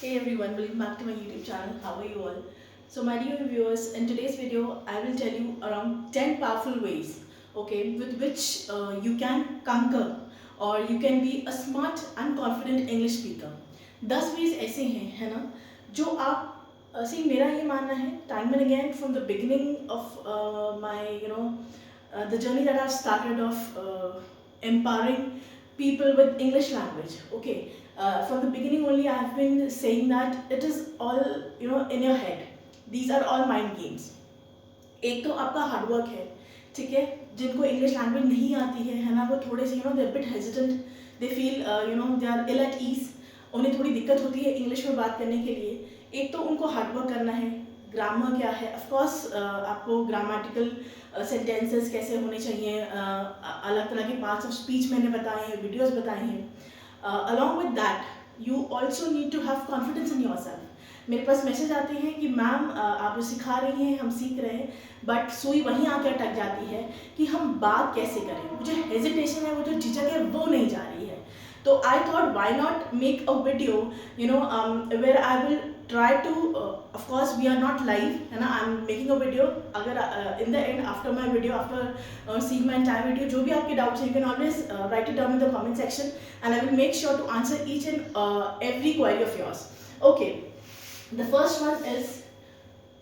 Hey everyone, welcome back to my YouTube channel. How are you all? So my dear viewers, in today's video, I will tell you around 10 powerful ways, okay, with which you can conquer or you can be a smart and confident English speaker. 10 ways ऐसे हैं, है ना, जो आप see मेरा ये मानना है time and again from the beginning of my the journey that I've started of empowering people with English language. Okay, from the beginning only I have been saying that it is all in your head. These are all mind games. एक तो आपका hard work है, ठीक है, जिनको English language नहीं आती है ना, वो थोड़े से they bit hesitant, they feel they are ill at ease, उन्हें थोड़ी दिक्कत होती है इंग्लिश में बात करने के लिए। एक तो उनको हार्डवर्क करना है, ग्रामर क्या है, ऑफ कोर्स आपको ग्रामेटिकल सेंटेंसेस कैसे होने चाहिए, अलग तरह के पार्ट्स ऑफ स्पीच मैंने बताए हैं, वीडियोस बताए हैं। Along with that you also need to have confidence in yourself. मेरे पास मैसेज आते हैं कि मैम आप सिखा रही हैं, हम सीख रहे हैं, बट सुई वहीं आकर अटक जाती है कि हम बात कैसे करें, मुझे हेजिटेशन है, वो जो झिझक है वो नहीं जा रही है। तो I thought why not make a video where I will try to of course we are not live, है ना, I'm making a video, अगर in the end after my video, after seeing my entire video, जो भी आपके doubts हैं you can always write it down in the comment section and I will make sure to answer each and every query of yours. Okay, the first one is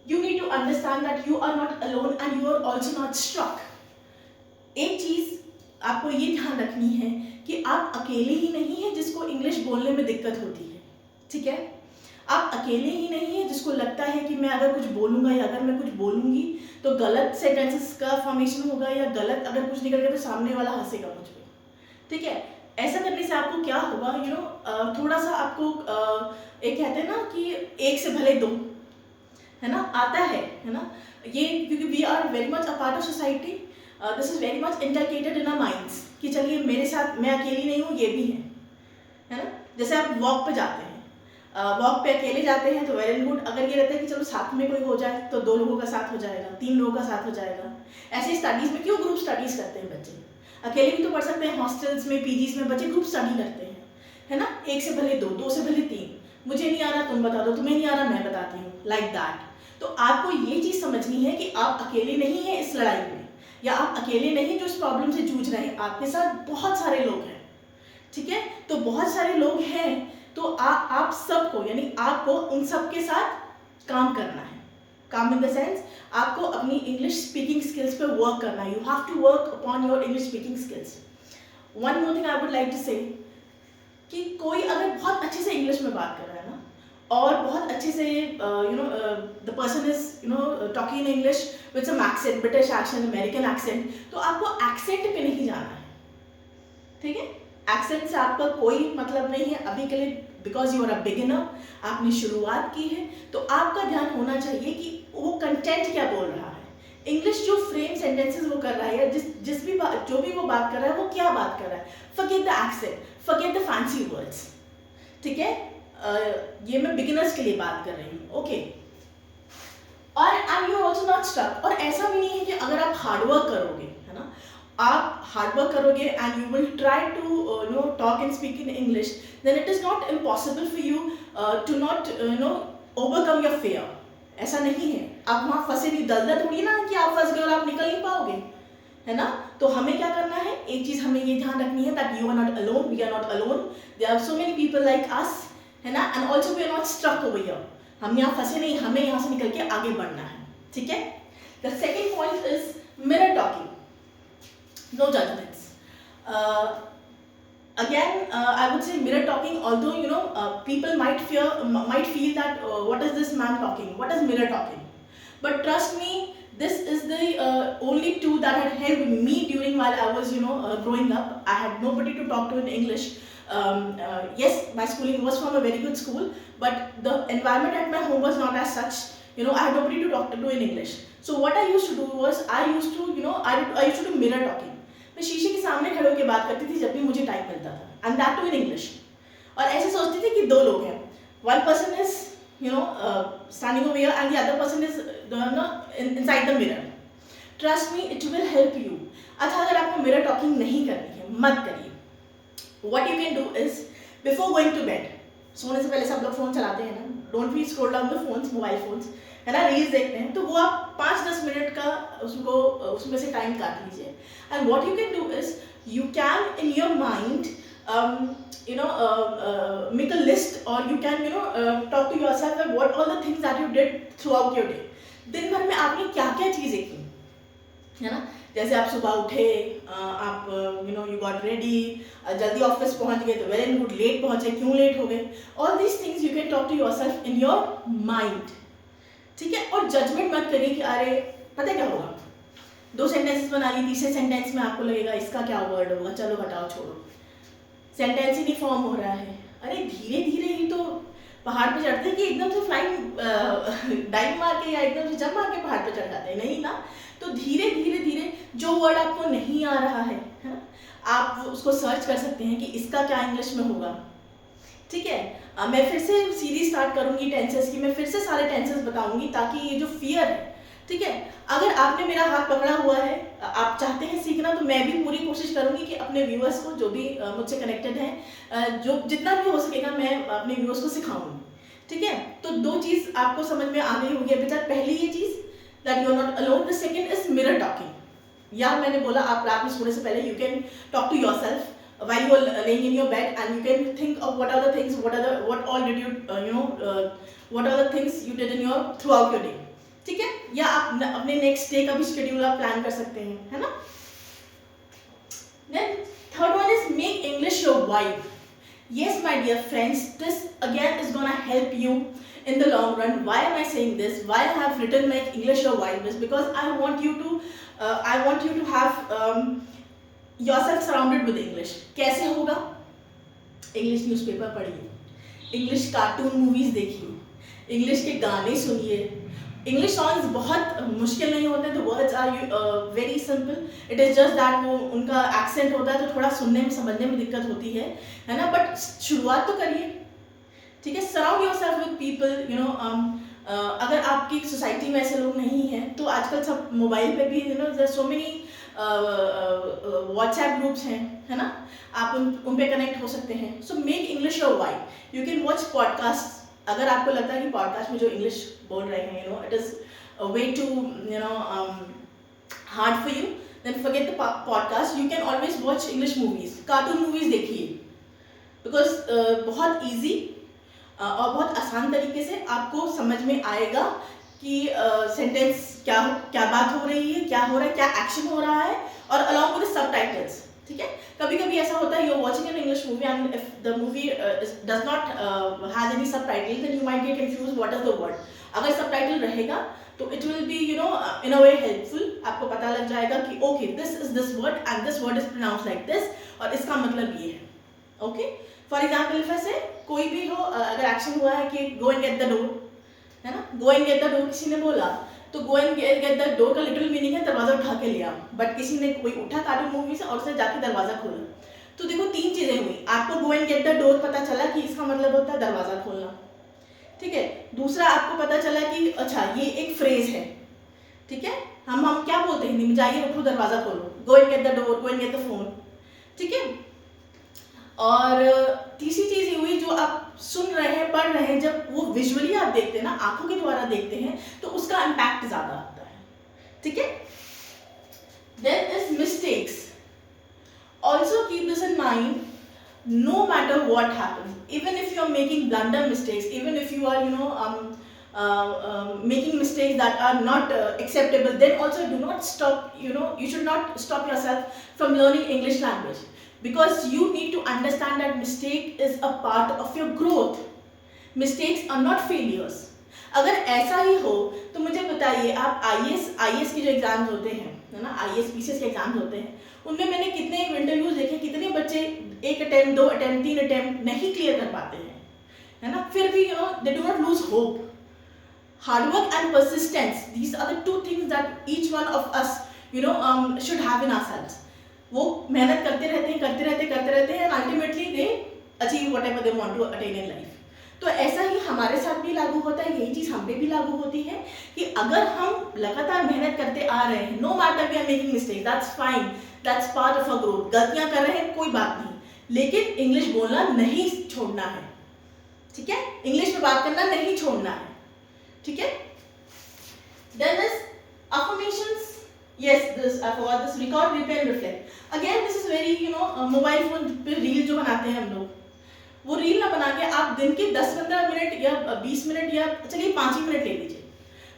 you need to understand that you are not alone and you are also not stuck. एक चीज आपको ये ध्यान रखनी है कि आप अकेले ही नहीं हैं जिसको इंग्लिश बोलने में दिक्कत होती है, ठीक है, आप अकेले ही नहीं है जिसको लगता है कि मैं अगर कुछ बोलूँगा या अगर मैं कुछ बोलूँगी तो गलत सेंटेंसेस का फॉर्मेशन होगा या गलत अगर कुछ निकल गया तो सामने वाला हंसेगा मुझ पर, ठीक है। ऐसा करने से आपको क्या होगा, थोड़ा सा आपको एक कहते हैं ना कि एक से भले दो, है ना, आता है ना, ये क्योंकि we are very much a part of society, this is very much inculcated in our minds कि चलिए मेरे साथ मैं अकेली नहीं हूँ, ये भी है ना। जैसे आप वॉक पे जाते हैं, वॉक पे अकेले जाते हैं तो वेल गुड, अगर ये रहता है कि चलो साथ में कोई हो जाए तो 2 लोगों का साथ हो जाएगा, 3 लोगों का साथ हो जाएगा। ऐसे स्टडीज़ में क्यों ग्रुप स्टडीज़ करते हैं बच्चे, अकेले भी तो पढ़ सकते हैं, हॉस्टल्स में पीजीज में बच्चे ग्रुप स्टडी करते हैं, है ना, 1 से भले 2, 2 से भले 3, मुझे नहीं आ रहा तुम बता दो, तुम्हें नहीं आ रहा मैं बताती हूँ, लाइक दैट। तो आपको ये चीज़ समझनी है कि आप अकेले नहीं हैं इस लड़ाई में, या आप अकेले नहीं जो इस प्रॉब्लम से जूझ रहे हैं, आपके साथ बहुत सारे लोग हैं, ठीक है। तो बहुत सारे लोग हैं तो आप सबको यानी आपको उन सब के साथ काम करना है, काम इन द सेंस आपको अपनी इंग्लिश स्पीकिंग स्किल्स पे वर्क करना है, you have to work upon your English speaking skills. One more thing I would like to say कि कोई अगर बहुत अच्छे से इंग्लिश में बात कर रहा है ना और बहुत अच्छे से the person is talking in English with some accent, British accent, American accent, तो आपको एक्सेंट पे नहीं जाना है, ठीक है। एक्सेंट से आपका कोई मतलब नहीं है अभी के लिए, because you are a beginner, आपने शुरुआत की है, तो आपका ध्यान होना चाहिए कि वो कंटेंट क्या बोल रहा है, इंग्लिश जो फ्रेम सेंटेंसेस वो कर रहा है या जो भी वो बात कर रहा है वो क्या बात कर रहा है। Forget the accent, forget the fancy words, ठीक है। ये मैं बिगिनर्स के लिए बात कर रही हूँ, ओके। और and you also not stuck, और ऐसा भी नहीं है कि अगर आप हार्डवर्क करोगे, है ना, आप हार्डवर्क करोगे and you will try to talk and speak in English, then it is not impossible for you to not overcome your fear. ऐसा नहीं है, आप वहाँ फंसे नहीं, दलदल थोड़ी ना कि आप फंस गए और आप निकल नहीं पाओगे, है ना। तो हमें क्या करना है, एक चीज हमें ये ध्यान रखनी है that you are not alone, we are not alone, there are so many people like us, है ना, and also we are not stuck over here, हम यहाँ फंसे नहीं, हमें यहाँ से निकल के आगे बढ़ना है, ठीक है। The second point is mirror talking, no judgments. Again, I would say mirror talking, although people might feel that what is this man talking, what is mirror talking, but trust me, this is the only tool that had helped me during while I was growing up. I had nobody to talk to in English. Yes, my schooling was from a very good school, but the environment at my home was not as such. I had nobody to talk to in English. So what I used to do was I used to do mirror talking. मैं शीशे के सामने खड़े होकर बात करती थी जब भी मुझे टाइम मिलता था, and that too in English. और ऐसे सोचती थी कि 2 लोग हैं, one person is standing over here and the other person is inside the mirror. Trust me, it will help you. अच्छा, अगर आपको मिरर टॉकिंग नहीं करनी है, मत करिए। What you can do is before going to bed, सोने से पहले सब लोग फ़ोन चलाते हैं ना, don't be scroll down the phones, mobile phones, है ना, रील्स देखते हैं, तो वो आप 5-10 मिनट का उसको उसमें से टाइम काट लीजिए. And what you can do is you can in your mind make a list, or you can talk to yourself that what all the things that you did throughout your day. दिन भर में आपने क्या क्या चीज़ें की, है ना. जैसे आप सुबह उठे, आप यू गॉट रेडी, जल्दी ऑफिस पहुंच गए तो वेल एंड गुड, लेट पहुंचे, क्यों लेट हो गए, all these things you can talk to yourself in your mind. ठीक है. और जजमेंट मत करिए कि अरे पता क्या होगा, 2 सेंटेंसेस बना ली, तीसरे सेंटेंस में आपको लगेगा इसका क्या वर्ड होगा, चलो हटाओ छोड़ो, सेंटेंस ही नहीं फॉर्म हो रहा है. अरे धीरे धीरे ही तो पहाड़ पे चढ़ते हैं कि एकदम से फ्लाइंग डाइव मार के या एकदम से जंप मार के पहाड़ पे चढ़ जाते हैं, नहीं ना. तो धीरे धीरे धीरे जो वर्ड आपको नहीं आ रहा है ना, आप उसको सर्च कर सकते हैं कि इसका क्या इंग्लिश में होगा. ठीक है. मैं फिर से सीरीज स्टार्ट करूंगी टेंसेस की, मैं फिर से सारे टेंसेस बताऊंगी ताकि ये जो फियर है, ठीक है, अगर आपने मेरा हाथ पकड़ा हुआ है, आप चाहते हैं सीखना, तो मैं भी पूरी कोशिश करूंगी कि अपने व्यूअर्स को, जो भी मुझसे कनेक्टेड हैं, जो जितना भी हो सकेगा मैं अपने व्यूअर्स को सिखाऊंगी. ठीक है. तो 2 चीज़ आपको समझ में आ गई होगी अभी तक. पहली ये चीज़ that you are not alone. The second is mirror talking. या मैंने बोला आप रात में सोने से पहले you can talk to yourself while you are laying in your bed, and you can think of what are the things, what all did you what are the things you did in your throughout your day. ठीक है. या आप अपने next day का भी schedule आप plan कर सकते हैं, है ना. Then third one is make English your vibe. Yes, my dear friends, this again is gonna help you in the long run. Why am I saying this? Why I have written make English your vibe is because I want you to have yourself surrounded with English. कैसे होगा? English newspaper पढ़िए, English cartoon movies देखिए, English के गाने सुनिए. English songs बहुत मुश्किल नहीं होते, the words are very simple. It is just that वो उनका एक्सेंट होता है तो थोड़ा सुनने में समझने में दिक्कत होती है ना. बट शुरुआत तो करिए. ठीक है. Surround yourself with people. अगर आपकी सोसाइटी में ऐसे लोग नहीं हैं तो आजकल सब मोबाइल पे भी there so many WhatsApp groups हैं, है ना, आप उन पे कनेक्ट हो सकते हैं. So make English your vibe. You can watch podcast. अगर आपको लगता है कि पॉडकास्ट में जो इंग्लिश बोल रहे हैं it is way too hard for you, then forget the podcast. You can always watch English movies, cartoon movies देखिए, बिकॉज बहुत ईजी और बहुत आसान तरीके से आपको समझ में आएगा कि सेंटेंस क्या बात हो रही है, क्या हो रहा है, क्या एक्शन हो रहा है, और अलॉन्ग विद सबटाइटल्स. ठीक है. कभी कभी ऐसा होता है you are watching an English movie and if the movie does not has any subtitle then you might get confuse what is the word. अगर सबटाइटल रहेगा तो it will be in a way helpful. आपको पता लग जाएगा कि okay this is this word and this word is pronounce like this, और इसका मतलब ये है. ओके. फॉर एग्जाम्पल वैसे कोई भी हो, अगर एक्शन हुआ है कि go and get the door, है ना, go and get the door किसी ने बोला, तो go and get the door का लिटिल मीनिंग है दरवाजा उठा के ले आओ. बट किसी ने कोई उठा कार्टून मूवी से और उसने जाके दरवाजा खोला, तो देखो 3 चीजें हुई. आपको go and get the door पता चला कि इसका मतलब होता है दरवाजा खोलना. ठीक है. दूसरा आपको पता चला कि अच्छा ये एक फ्रेज है. ठीक है. हम क्या बोलते हैं हिंदी में, जाइए उठो दरवाजा खोलो, go and get the door, go and get the phone. ठीक है. और तीसरी चीज ये हुई जो आप सुन रहे हैं, पढ़ रहे हैं, जब वो विजुअली आप देखते हैं ना, आंखों के द्वारा देखते हैं, तो उसका इम्पैक्ट ज्यादा होता है. ठीक है. Then is mistakes. Also keep this in mind, no matter what happens, even if you are making blunder mistakes, even if you are making mistakes that are not acceptable, then also do not stop, you should not stop yourself from learning English language, because you need to understand that mistake is a part of your growth. Mistakes are not failures. अगर ऐसा ही हो तो मुझे बताइए, आप IAS के जो exams होते हैं, है ना, IAS PCS के एग्जाम्स होते हैं, उनमें मैंने कितने इंटरव्यूज देखे, कितने बच्चे 1 अटेम्प्ट 2 अटेम्प्ट 3 अटेम्प्ट नहीं क्लियर कर पाते हैं, है ना. फिर भी they do not lose hope. Hard work and persistence, these are the 2 things that each one of us should have in ourselves. वो मेहनत करते रहते हैं, and ultimately they achieve whatever they want to attain in life. तो ऐसा ही हमारे साथ भी लागू होता है, यही चीज़ हम पे भी लागू होती है कि अगर हम लगातार मेहनत करते आ रहे हैं, no matter we are making mistake, that's fine, that's part of a growth. गलतियां कर रहे हैं कोई बात नहीं, लेकिन इंग्लिश बोलना नहीं छोड़ना है. ठीक है, इंग्लिश में बात करना नहीं छोड़ना है, ठीक है। Then is affirmations. Yes, this I forgot this. Record, replay, and reflect. Again, this is very mobile phone पे रील जो बनाते हैं हम लोग, वो रील ना बना के आप दिन के 10-15 मिनट या 20 मिनट या चलिए 5 ही मिनट ले लीजिए।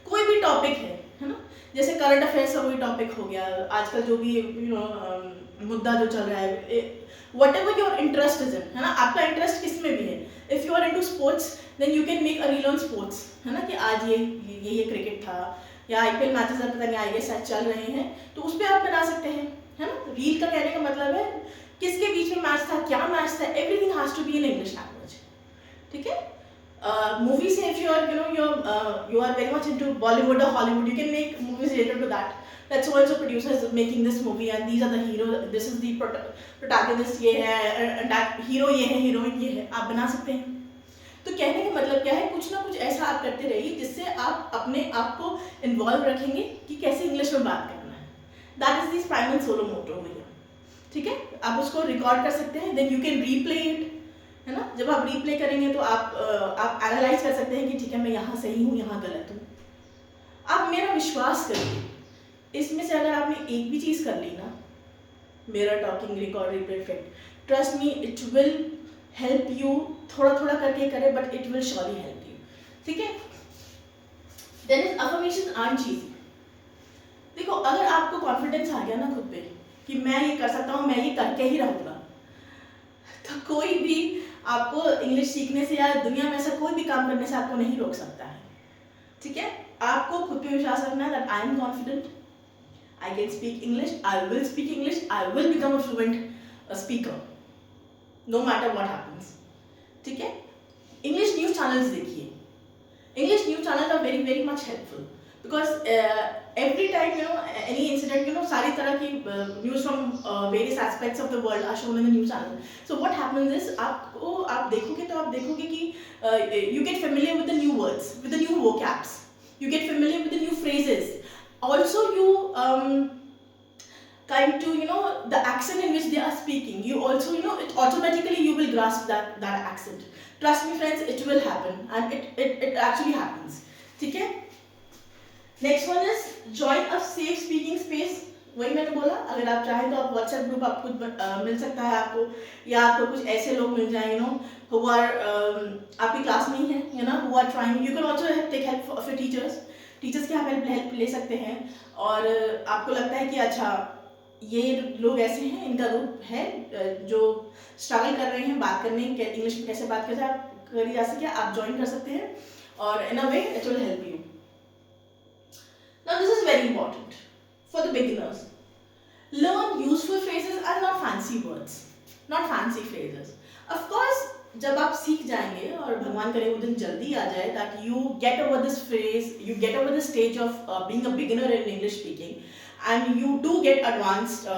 कोई भी टॉपिक है ना, जैसे करंट अफेयर्स का कोई टॉपिक हो गया, आजकल जो भी मुद्दा जो चल रहा है, whatever your interest is in, है ना, आपका इंटरेस्ट किस में भी है। If you are into sports then you can make a reel on sports, है ना, कि आज ये क्रिकेट था या आईपीएल मैचेस पता नहीं आई गेस चल रहे हैं, तो उस पर आप बना सकते हैं, है ना। रील का कहने का मतलब है किसके बीच में मैच था, क्या मैच था, everything has to be in English language, ठीक है। Movies, if you are you are very much into Bollywood or Hollywood, you can make movies related to that. That's why the producer is making this movie and these are the hero, this is the protagonist, ये है, and hero ये है, heroine ये है, आप बना सकते हैं। तो कहने का मतलब क्या है, कुछ ना कुछ ऐसा आप करते रहिए जिससे आप अपने आप को इन्वॉल्व रखेंगे कि कैसे इंग्लिश में बात करना है। That is this prime and solo motto भैया, ठीक है। आप उसको रिकॉर्ड कर सकते हैं, then you can replay it, है ना। जब आप रीप्ले करेंगे तो आप एनालाइज कर सकते हैं कि ठीक है मैं यहाँ सही हूँ, यहाँ गलत हूँ। आप मेरा विश्वास करिए, इसमें से अगर आपने एक भी चीज़ कर ली ना, मेरा talking, record, replay, effect, trust me it will help you. थोड़ा थोड़ा करके करें but it will surely help you, ठीक है। देन इज अफर्मेशन आर्ट चीज़। देखो अगर आपको कॉन्फिडेंस आ गया ना खुद पे कि मैं ये कर सकता हूँ, मैं ये करके ही रहूँगा, तो कोई भी आपको इंग्लिश सीखने से या दुनिया में ऐसा कोई भी काम करने से आपको नहीं रोक सकता है, ठीक है। आपको खुद पे विश्वास रखना है that I am confident, I can speak English, I will speak English, I will become a fluent speaker no matter what happens, ठीक है। इंग्लिश न्यूज़ चैनल्स देखिए, English news channel are very very much helpful because every time any incident, सारी तरह की news from various aspects of the world are shown in the news channel. So what happens is आप देखोगे तो आप देखोगे कि you get familiar with the new words, with the new vocabs, you get familiar with the new phrases, also you kind to the accent in which they are speaking, you also it automatically you will grasp that accent. Trust me friends, it will happen and it actually happens, ठीक है। Next one is join a safe speaking space. वही मैंने बोला, अगर आप चाहें तो आप व्हाट्सएप ग्रुप आपको मिल सकता है आपको, या आपको कुछ ऐसे लोग मिल जाए हु आर आपकी क्लास में ही है who are trying. You can also take help of your teachers की आप हेल्प ले सकते हैं। और आपको लगता है कि अच्छा ये लोग ऐसे हैं, इनका ग्रुप है जो स्ट्रगल कर रहे हैं बात करने इंग्लिश में कैसे बात करी जा सके, आप ज्वाइन कर सकते हैं और in a way it will help you. Now this is very important for the beginners. Learn useful phrases and not fancy words, not fancy phrases. Of course, जब आप सीख जाएंगे और भगवान करे वो दिन जल्दी आ जाए that you get over this phase, you get over the stage of being a beginner in English speaking, and you do get advanced,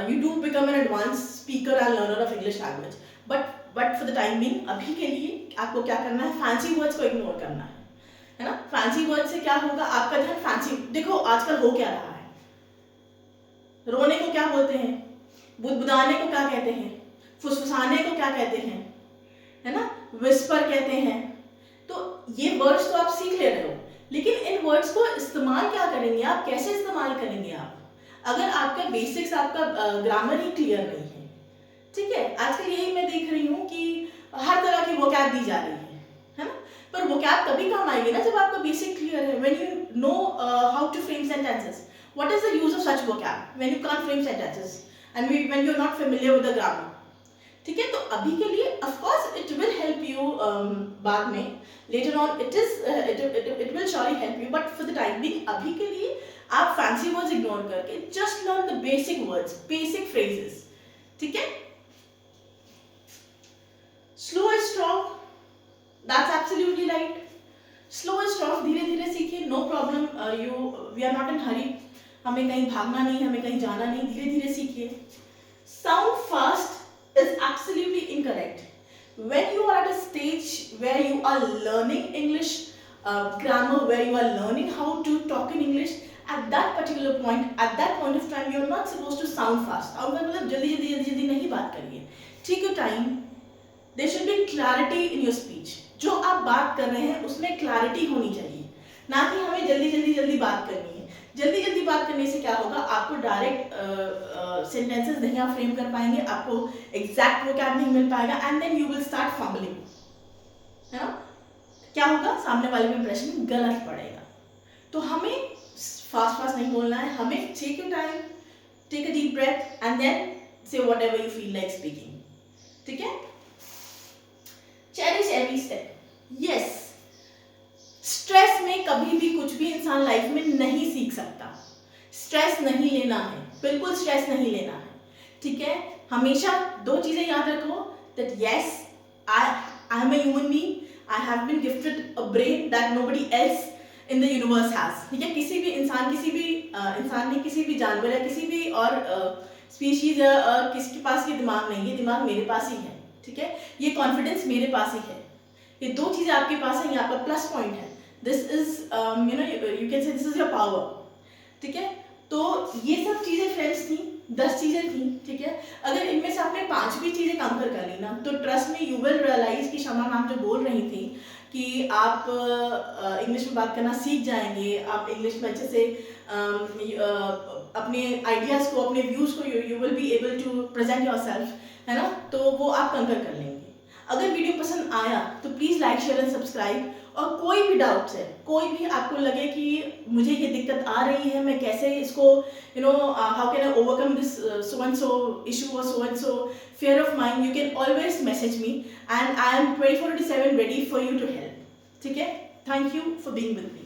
you do become an advanced speaker and learner of English language. But for the time being, अभी के लिए आपको क्या करना है, fancy words को ignore करना है ना। फैंसी वर्ड से क्या होगा, आपका ध्यान फैंसी, देखो आजकल हो क्या रहा है, रोने को क्या बोलते हैं, बुदबुदाने को क्या कहते हैं, फुसफुसाने को क्या कहते हैं, है ना, विस्पर कहते हैं। तो ये वर्ड्स तो आप सीख ले रहे हो, लेकिन इन वर्ड्स को इस्तेमाल क्या करेंगे आप, कैसे इस्तेमाल करेंगे आप, अगर आपका बेसिक्स, आपका ग्रामर ही क्लियर नहीं है, ठीक है। आजकल यही मैं देख रही हूँ कि हर तरह की वोकैब दी जा रही है ना, पर वोकैब तभी काम आएगी ना जब आपका बेसिक क्लियर है। When you know how to frame sentences, what is the use of such vocab when you can't frame sentences and when you are not familiar with the grammar, ठीक है। तो अभी के लिए of course it will help you बाद में, later on it will surely help you, but for the time being अभी के लिए आप फैंसी वर्ड्स इग्नोर करके just learn the basic words, basic phrases, ठीक है। Slow and strong, That's absolutely right. Slow and strong, धीरे धीरे सीखिए, no problem. We are not in hurry. हमें कहीं भागना नहीं, हमें कहीं जाना नहीं, धीरे धीरे सीखिए। Sound fast is absolutely incorrect. When you are at a stage where you are learning English grammar, where you are learning how to talk in English, at that particular point, at that point of time, you are not supposed to sound fast. और मतलब जल्दी जल्दी नहीं बात करिए, take your time. There should be clarity in your speech. जो आप बात कर रहे हैं उसमें क्लैरिटी होनी चाहिए, ना कि हमें जल्दी बात करनी है। जल्दी बात करने से क्या होगा, आपको डायरेक्ट सेंटेंसेस नहीं आप फ्रेम कर पाएंगे, आपको एग्जैक्ट वोकैब नहीं मिल पाएगा, and then you will start fumbling, है ना। क्या होगा, सामने वाले में इंप्रेशन गलत पड़ेगा। तो हमें फास्ट नहीं बोलना है, हमें take your time, take a deep breath and then say whatever you feel like speaking. ठीक है। Cherish every step. Yes, stress में कभी भी कुछ भी इंसान लाइफ में नहीं सीख सकता। स्ट्रेस नहीं लेना है, बिल्कुल स्ट्रेस नहीं लेना है। ठीक है। हमेशा दो चीजें याद रखो, that yes I am a human being, I have been gifted a brain that nobody else in the universe has. ठीक है। किसी भी इंसान ने, किसी भी जानवर या किसी भी और स्पीशीज किसके पास ये दिमाग नहीं है, दिमाग मेरे पास ही है। ठीक है। ये कॉन्फिडेंस मेरे पास ही है। ये दो चीजें आपके पास है, ये आपका प्लस पॉइंट है। This is you can say this is your power. ठीक है। तो ये सब चीजें फ्रेंड्स थी, 10 चीजें थी। ठीक है। अगर इनमें से आपने 5 भी चीजें कंकर कर ली ना, तो ट्रस्ट में यू विल रियलाइज कि शमा मैम जो बोल रही थी कि आप इंग्लिश में बात करना सीख जाएंगे, आप इंग्लिश में अच्छे से अपने आइडियाज को, अपने व्यूज को you will be able to present yourself, है ना। तो वो आप कंकर कर लेंगे। अगर वीडियो पसंद आया तो please like share and subscribe. और कोई भी डाउट्स है, कोई भी आपको लगे कि मुझे ये दिक्कत आ रही है, मैं कैसे इसको how can I overcome this so and so issue और so and so fear of mine, you can always message me and I am 24/7 ready for you to help. ठीक है। Thank you for being with me.